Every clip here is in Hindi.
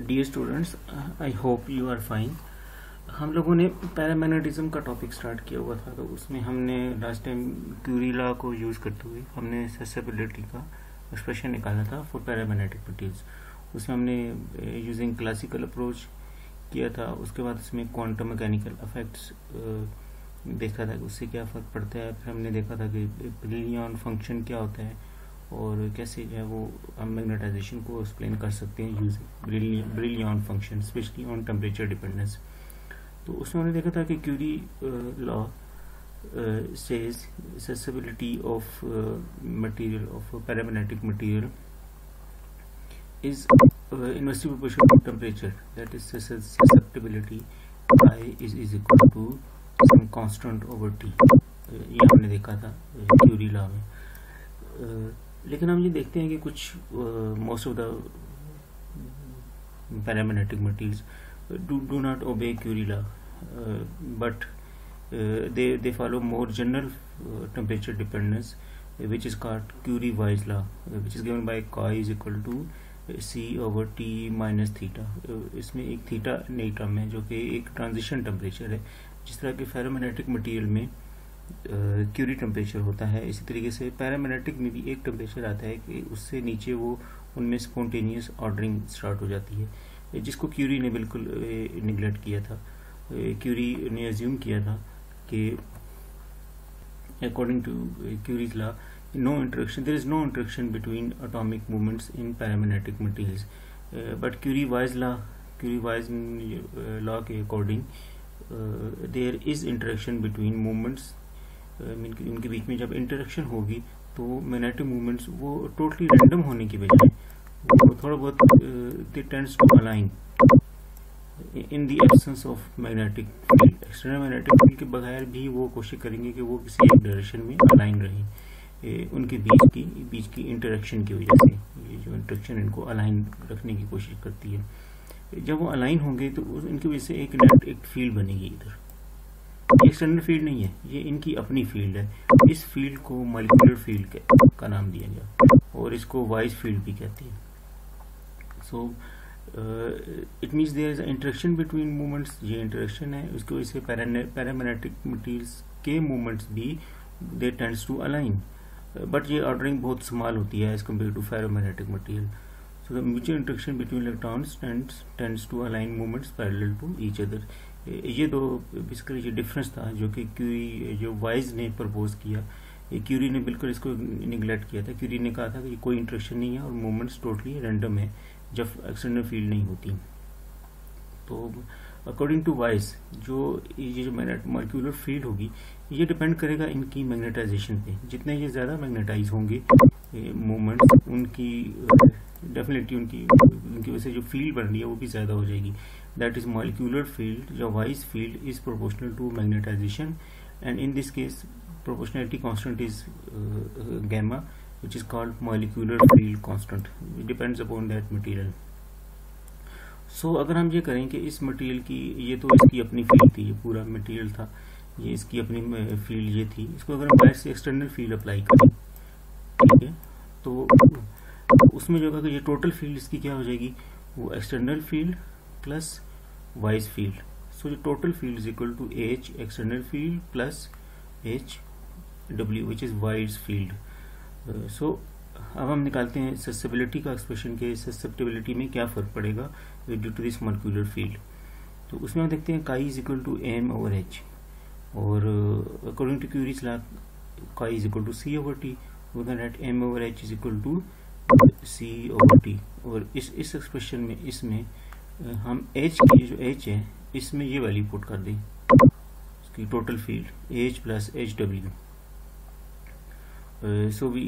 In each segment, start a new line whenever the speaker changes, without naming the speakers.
Dear students, I hope you are fine. हम लोगों ने पैरामैग्नेटिज्म का टॉपिक स्टार्ट किया हुआ था, तो उसमें हमने लास्ट टाइम क्यूरी लॉ को यूज़ करते हुए हमने ससेसिबिलिटी का एक्सप्रेशन निकाला था फॉर पैरामैग्नेटिक मटीरियल्स। उसमें हमने यूजिंग क्लासिकल अप्रोच किया था। उसके बाद उसमें क्वांटम मैकेनिकल इफेक्ट्स देखा था कि उससे क्या फ़र्क पड़ता है। फिर हमने देखा था कि ब्रिलियन फंक्शन क्या होता है और कैसे जो है वो हम मैग्नेटाइजेशन को एक्सप्लेन कर सकते हैं using Brillouin function, specially on temperature dependence. तो उसमें हमने देखा था कि Curie law says susceptibility of material of paramagnetic material is inversely proportional to temperature, that is susceptibility I is equal to some constant over T। ये हमने देखा था क्यूरी लॉ में। लेकिन हम ये देखते हैं कि कुछ most of the paramagnetic materials do not obey Curie law, but they follow more general temperature dependence, which is called Curie-Weiss law, which is given by chi is equal to C over T minus theta. इसमें एक थीटा नई टर्म है जो कि एक ट्रांजिशन टेम्परेचर है। जिस तरह के फेरोमैग्नेटिक मटेरियल में क्यूरी टेम्परेचर होता है, इसी तरीके से पैरामैग्नेटिक में भी एक टेम्परेचर आता है कि उससे नीचे वो उनमें स्पॉन्टेनियस ऑर्डरिंग स्टार्ट हो जाती है, जिसको क्यूरी ने बिल्कुल निगलेक्ट किया था। क्यूरी ने अज्यूम किया था कि according to Curie's law there is no interaction between atomic movements in paramagnetic materials, but Curie-Weiss law के according there is interaction between movements। इनके बीच में जब interaction होगी तो magnetic movements वो totally random होने की बजाय वो थोड़ा बहुत they tends to align in the absence of magnetic field। external magnetic field के बगैर भी वो कोशिश करेंगे कि वो किसी एक डायरेक्शन में अलाइन रहें उनके बीच की इंटरेक्शन की वजह से। ये जो इंटरेक्शन इनको अलाइन रखने की कोशिश करती है। जब वो अलाइन होंगे तो इनकी वजह से एक फील्ड बनेगी। इधर एक्सटर्नल फील्ड नहीं है, ये इनकी अपनी फील्ड है। इस फील्ड को मॉलिक्यूलर फील्ड का नाम दिया गया और इसको वाइज फील्ड भी कहते हैं। So it means there is interaction between movements. ये इंटरेक्शन है, उसकी वजह से पैरामैग्नेटिक मटीरियल्स के मूवमेंट्स भी they tends to align, but ये ऑर्डरिंग बहुत स्मॉल होती है as compare to ferromagnetic material. So the mutual interaction between electrons tends to align movements parallel to each other. ये दो बेसिकली ये डिफरेंस था जो कि क्यूरी जो वाइज ने प्रपोज किया। क्यूरी ने बिल्कुल इसको निगलेक्ट किया था। क्यूरी ने कहा था कि कोई इंटरेक्शन नहीं है और मूवमेंट्स टोटली रैंडम है जब एक्सटर्नल फील्ड नहीं होती। तो अकॉर्डिंग टू वाइज ये जो मॉलिक्यूलर फील्ड होगी ये डिपेंड करेगा इनकी मैग्नेटाइजेशन पे। जितने ये ज़्यादा मैग्नेटाइज होंगे मूवमेंट्स, उनकी डेफिनेटली उनकी वजह से जो फील्ड बन रही है वो भी ज़्यादा हो जाएगी। दैट इज मॉलिक्यूलर फील्ड या Weiss field is proportional to magnetisation, and in this case proportionality constant is gamma, which is called molecular field constant। it depends upon that material। so अगर हम ये करें कि इस मटेरियल की ये तो इसकी अपनी फील्ड थी, ये पूरा मटेरियल था, ये इसकी अपनी फील्ड ये थी, इसको अगर हम बाहर से एक्सटर्नल फील्ड अप्लाई करें, ठीक है, तो उसमें जो होगा कि ये टोटल फील्ड इसकी क्या हो जाएगी, वो external field plus Weiss field. So ये total field is equal to H external field plus H W which is Weiss field. So अब हम निकालते हैं ससेसिबिलिटी का एक्सप्रेशन के ससेप्टिबिलिटी में क्या फर्क पड़ेगा due to this molecular field. तो उसमें हम देखते हैं chi is equal to M over H, और according to Curie's law chi is equal to C over T, that M over H is equal to C over T. और इस एक्सप्रेशन में इसमें हम एच की जो एच है इसमें ये वैल्यू पुट कर दें, इसकी total field H plus H W. So we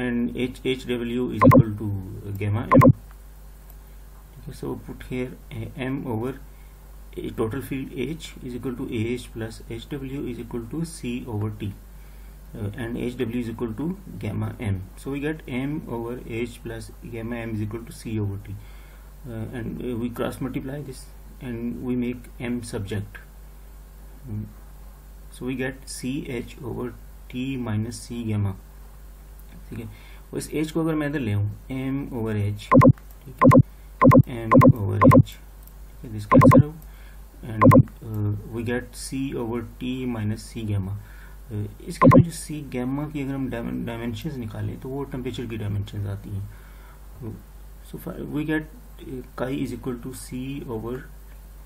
and HW is equal to gamma m। Okay, so put here m over total field H is equal to AH plus HW is equal to C over T, and HW is equal to gamma m। So we get m over H plus gamma m is equal to C over T, and we cross multiply this and we make m subject। So we get CH over T minus C gamma, ठीक है। और इस एच को अगर मैं इधर ले आऊँ एम ओवर एच, ठीक है, m/h. This cancel out and we get c over t minus c gamma. इस केस में जो c gamma की अगर हम डायमेंशंस निकालें तो वो टेम्परेचर की डायमेंशंस आती हैं. So we get chi is equal to c over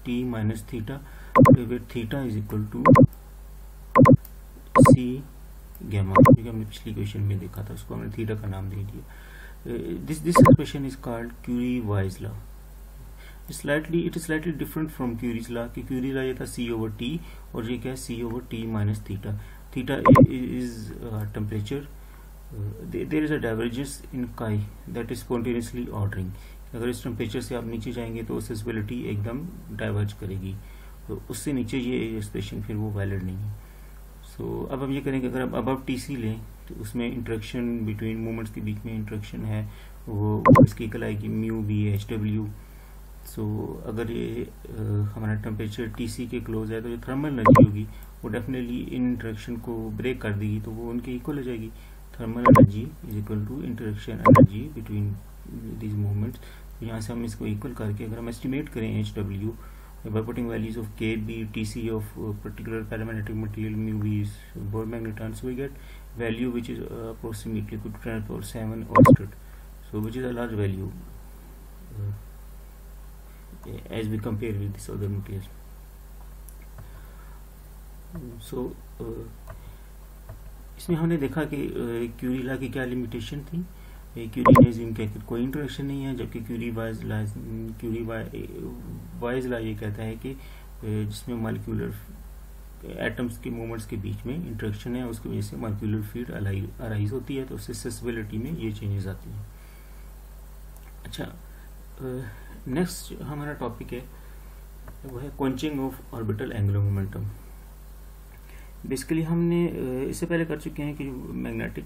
t minus theta, where theta is equal to c gamma. क्योंकि हमने पिछली क्वेश्चन में देखा था, उसको हमने थीटा का नाम दे दिया. This expression is called Curie-Weiss law. It is slightly different from Curie's law. कि Curie law ये था c over t और ये क्या है c over t minus theta. Theta is temperature. There is a divergence in chi that is spontaneously ordering. अगर इस टेम्परेचर से आप नीचे जाएंगे तो सेंसिबिलिटी एकदम डाइवर्ज करेगी, तो उससे नीचे ये एक्सप्रेशन फिर वो वैलिड नहीं है. सो अब हम ये करेंगे, अगर आप अबव टीसी लें तो उसमें इंटरेक्शन बिटवीन मूवमेंट्स के बीच में इंटरेक्शन है, वो इसकी इक्वल आएगी म्यू बी एच डब्ल्यू. सो अगर ये हमारा टेम्परेचर टीसी के क्लोज है तो जो थर्मल एनर्जी होगी वो डेफिनेटली इन इंटरेक्शन को ब्रेक कर देगी, तो वो उनके इक्वल हो जाएगी. Thermal energy is equal to interaction energy between these movements. यहाँ से हम इसको इक्वल करके अगर हम एस्टिमेट करें H W by putting values of K, B, TC of particular paramagnetic material mu B is Bohr magnetron, so we get value which is approximately 10⁻⁷ Oersted, so which is a large value as we compare with this other materials. So इसमें हमने देखा कि क्यूरी लॉ की क्या लिमिटेशन थी. क्यूरी ने जिम कहते हैं कोई इंटरेक्शन नहीं है, जबकि क्यूरी-वाइज लॉ ये कहता है कि जिसमें मॉलिक्यूलर एटम्स के मूवमेंट्स के बीच में इंटरेक्शन है, उसकी वजह से मॉलिक्यूलर फील्ड अराइज होती है, तो उससे सेंसिबिलिटी में ये चेंजेस आती हैं. अच्छा, नेक्स्ट हमारा टॉपिक है वो है quenching of orbital angular momentum. Basically हमने इससे पहले कर चुके हैं कि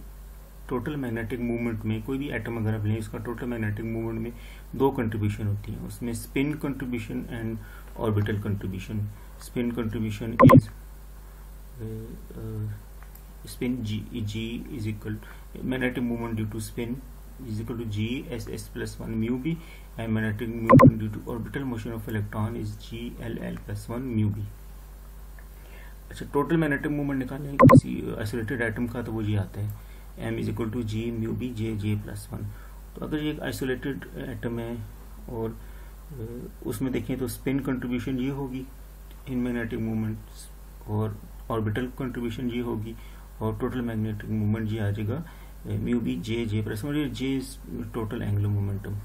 टोटल मैग्नेटिक मूवमेंट में कोई भी एटम अगर आप लें, उसका टोटल मैग्नेटिक मूवमेंट में दो कंट्रीब्यूशन होती हैं, उसमें spin contribution and orbital contribution. Spin contribution is spin g is equal magnetic moment due to spin is equal to g s plus 1 mu b, and magnetic moment due to orbital motion of electron is g l plus 1 mu b. अच्छा, टोटल मैग्नेटिक मूवमेंट निकालने किसी आइसोलेटेड एटम का तो वो ये आता है m is equal to g mu b j plus 1. तो अगर ये एक आइसोलेटेड एटम है और उसमें देखें तो स्पिन कंट्रीब्यूशन ये होगी इन मैग्नेटिक मूवमेंट्स, और ऑर्बिटल कंट्रीब्यूशन ये होगी, और टोटल मैग्नेटिक मूवमेंट ये आ जाएगा mu B J plus 1. J is total angular momentum,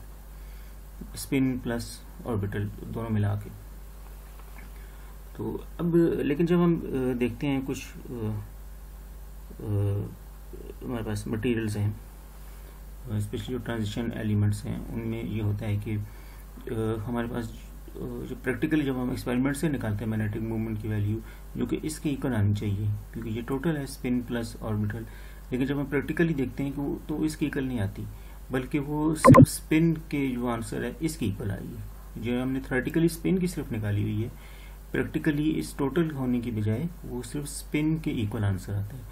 spin plus orbital दोनों मिला के. तो अब लेकिन जब हम देखते हैं कुछ हमारे पास मटेरियल्स हैं, स्पेशली जो ट्रांजिशन एलिमेंट्स हैं, उनमें ये होता है कि हमारे पास जो प्रैक्टिकली जब हम एक्सपेरिमेंट से निकालते हैं मैग्नेटिक मूवमेंट की वैल्यू जो कि इसके इक्वल आनी चाहिए, क्योंकि ये टोटल है स्पिन प्लस ऑर्बिटल, लेकिन जब हम प्रैक्टिकली देखते हैं कि वो तो इसके इक्वल नहीं आती, बल्कि वो सिर्फ स्पिन के जो आंसर है इसके इक्वल आई है. जो हमने थ्योरेटिकली स्पिन की सिर्फ निकाली हुई है, प्रैक्टिकली इस टोटल होने की बजाय वो सिर्फ स्पिन के इक्वल आंसर आता है.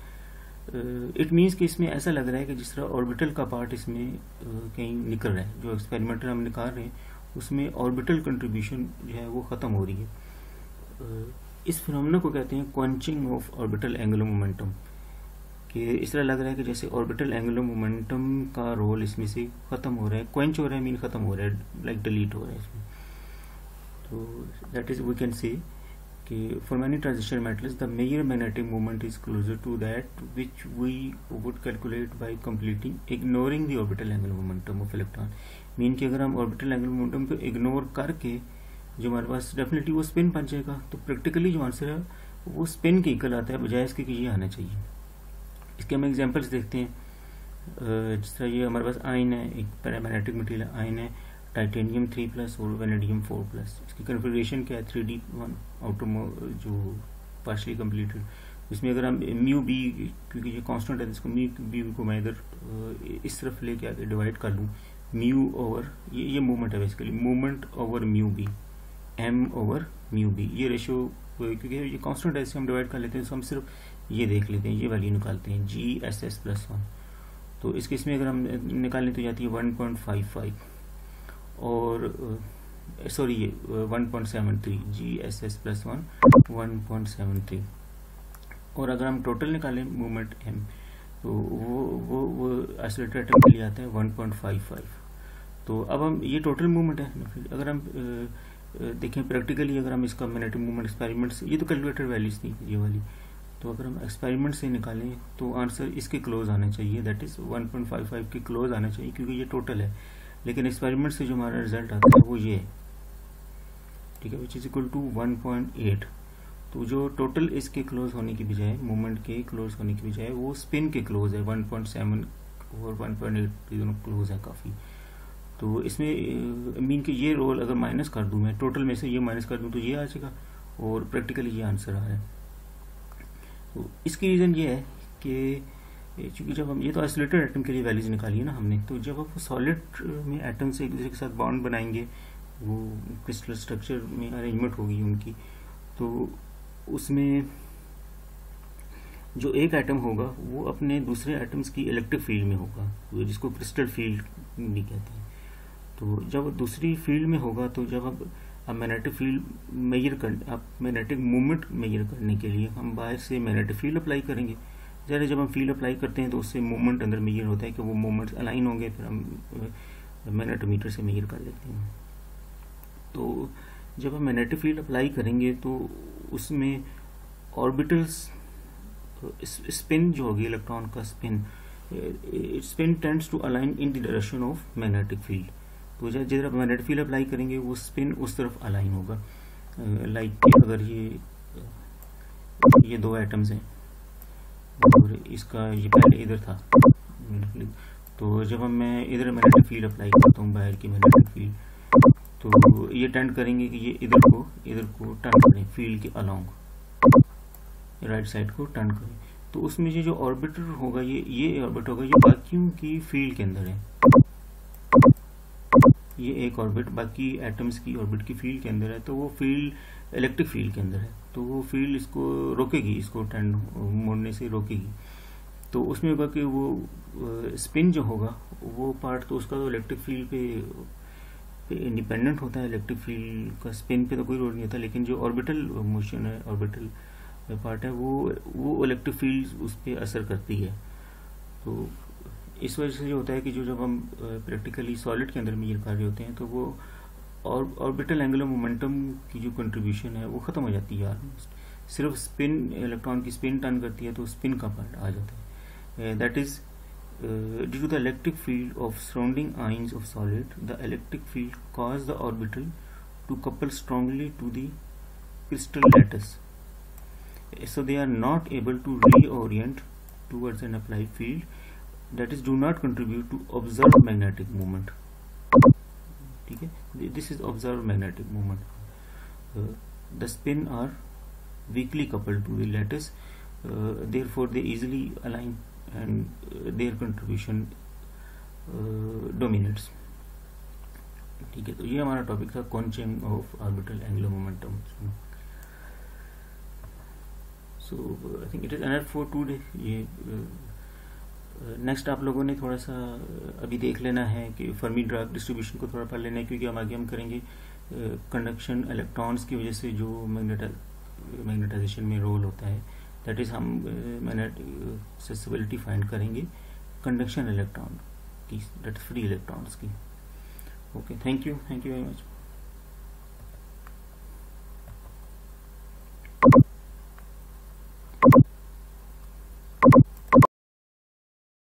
इट मीन्स कि इसमें ऐसा लग रहा है कि जिस तरह ऑर्बिटल का पार्ट इसमें कहीं निकल रहा है, जो एक्सपेरिमेंटल हम निकाल रहे हैं उसमें ऑर्बिटल कंट्रीब्यूशन जो है वो ख़त्म हो रही है. इस फिनोमेना को कहते हैं quenching of orbital angular momentum, कि इस तरह लग रहा है कि जैसे ऑर्बिटल एंगुलर मोमेंटम का रोल इसमें से ख़त्म हो रहा है. क्वेंच हो रहा है मीन ख़त्म हो रहा है, लाइक डिलीट हो रहा है इसमें. तो that is we can say कि for many transition metals the major magnetic moment is closer to that which we would calculate by ignoring the orbital angular momentum of electron. Mean कि अगर हम ऑर्बिटल एंगुलर मोमेंटम को इग्नोर करके जो हमारे पास डेफिनेटली वो स्पिन बन जाएगा, तो प्रैक्टिकली जो आंसर है वो स्पिन के इक्वल आता है, बजाय इसके कि ये आना चाहिए. इसके हम एग्जांपल्स देखते हैं. जिस तरह ये हमारे पास आयन है, एक पैरामैग्नेटिक मटेरियल आयन है, टाइटेनियम 3+ और वेनेडियम 4+. इसकी कन्फिगरेशन क्या है, 3d1 आउटर जो पार्शली कंप्लीटेड. इसमें अगर हम म्यू बी, क्योंकि ये कांस्टेंट है, इसको म्यू बी को मैं इधर इस तरफ लेके आके डिवाइड कर लूँ, म्यू ओवर ये मूवमेंट है, basically movement over mu B, M over mu B. ये रेशियो क्योंकि ये कांस्टेंट है, इससे हम डिवाइड कर लेते हैं, तो हम सिर्फ ये देख लेते हैं, ये वैल्यू निकालते हैं जी एस प्लस 1. तो इस केस में अगर हम निकालें तो जाती है 1.55, और सॉरी ये 1.73 GSS + 1 1.73। और अगर हम टोटल निकालें मूवमेंट m तो वो आइसोलेटेड एटम के लिए आता है 1.55। तो अब हम ये टोटल मूवमेंट है। अगर हम देखें प्रैक्टिकली, अगर हम इसका मैग्नेटिक मूवमेंट एक्सपेरिमेंट से, ये तो कैलकुलेटेड वैल्यूज थी ये वाली, तो अगर हम एक्सपेरिमेंट से निकालें तो आंसर इसके क्लोज आना चाहिए, दैट इज 1.55 के क्लोज आना चाहिए, क्योंकि ये टोटल है। लेकिन एक्सपेरिमेंट से जो हमारा रिजल्ट आता है वो ये है, ठीक है, विच इज इक्वल टू 1.8। तो जो टोटल इसके क्लोज होने की बजाय, मूवमेंट के क्लोज होने की बजाय, वो स्पिन के क्लोज है 1.7 और 1.8 दोनों क्लोज है काफी। तो इसमें मीन के ये रोल अगर माइनस कर दूं मैं, टोटल में से ये माइनस कर दूं तो ये आ जाएगा, और प्रैक्टिकली ये आंसर आ रहा है। तो इसकी रीजन ये है कि चूंकि जब हम, ये तो आइसोलेटेड एटम के लिए वैल्यूज निकाली है ना हमने, तो जब आप सॉलिड में एटम से एक दूसरे के साथ बॉन्ड बनाएंगे, वो क्रिस्टल स्ट्रक्चर में अरेंजमेंट होगी उनकी, तो उसमें जो एक एटम होगा वो अपने दूसरे एटम्स की इलेक्ट्रिक फील्ड में होगा, जिसको क्रिस्टल फील्ड भी कहते हैं। तो जब दूसरी फील्ड में होगा, तो जब अब मैग्नेटिक फील्ड मेजर कर, आप मैग्नेटिक मूवमेंट मेजर करने के लिए हम बाहर से मैग्नेटिक फील्ड अप्लाई करेंगे। जैसे जब हम फील्ड अप्लाई करते हैं तो उससे मूवमेंट अंदर मेजर होता है कि वो मूवमेंट्स अलाइन होंगे, फिर हम मैग्नेटोमीटर से मेजर कर लेते हैं। तो जब हम मैग्नेटिक फील्ड अप्लाई करेंगे तो उसमें ऑर्बिटल्स स्पिन जो होगी, इलेक्ट्रॉन का spin tends to align in the direction of magnetic field. तो जिधर आप मैग्नेटिक फील्ड अप्लाई करेंगे वो स्पिन उस तरफ अलाइन होगा। लाइक अगर ये दो एटम्स हैं और इसका ये पहले इधर था, तो जब मैं इधर मैग्नेटिक फील्ड अप्लाई करता हूँ, बाहर की मैग्नेटिक फील्ड, तो ये टेंड करेंगे कि ये इधर को टर्न करें, फील्ड के अलोंग राइट साइड को टर्न करें। तो उसमें जो ऑर्बिटर होगा, ये ऑर्बिट होगा, ये बाकियों की फील्ड के अंदर है। ये एक ऑर्बिट बाकी एटम्स की ऑर्बिट की फील्ड के अंदर है, तो वो फील्ड इलेक्ट्रिक फील्ड के अंदर है, तो वो फील्ड इसको रोकेगी, इसको टर्न मोड़ने से रोकेगी। तो उसमें होगा कि वो स्पिन जो होगा वो पार्ट तो उसका तो इलेक्ट्रिक फील्ड पे इंडिपेंडेंट होता है, इलेक्ट्रिक फील्ड का स्पिन पे तो कोई रोल नहीं होता, लेकिन जो ऑर्बिटल मोशन है, ऑर्बिटल पार्ट है, वो इलेक्ट्रिक फील्ड उस पर असर करती है। तो इस वजह से जो होता है कि जब हम प्रैक्टिकली सॉलिड के अंदर मेजर कर रहे होते हैं, तो वो ऑर्बिटल एंगुलर मोमेंटम की जो कंट्रीब्यूशन है वो खत्म हो जाती है। सिर्फ स्पिन, इलेक्ट्रॉन की स्पिन टर्न करती है तो स्पिन का पार्ट आ जाता है। That is due to the electric field of surrounding ions of solid, the electric field cause the orbital to couple strongly to the crystal lattice, so they are not able to reorient towards an applied field, that is do not contribute to observed magnetic movement. ठीक है, this is observed magnetic movement. The spin are weakly coupled to the lattice, therefore they easily align and their contribution dominates. ठीक है, तो ये हमारा टॉपिक था quantum of orbital angular momentum. So I think it is enough for today. ये नेक्स्ट आप लोगों ने थोड़ा सा अभी देख लेना है कि फर्मी ड्राग डिस्ट्रीब्यूशन को थोड़ा पढ़ लेना है, क्योंकि आगे हम करेंगे कंडक्शन इलेक्ट्रॉन्स की वजह से जो मैग्नेटाइजेशन में रोल होता है, दैट इज हम एक्सेसिबिलिटी फाइंड करेंगे कंडक्शन इलेक्ट्रॉन की, दैट फ्री इलेक्ट्रॉन्स की। Okay, thank you very much.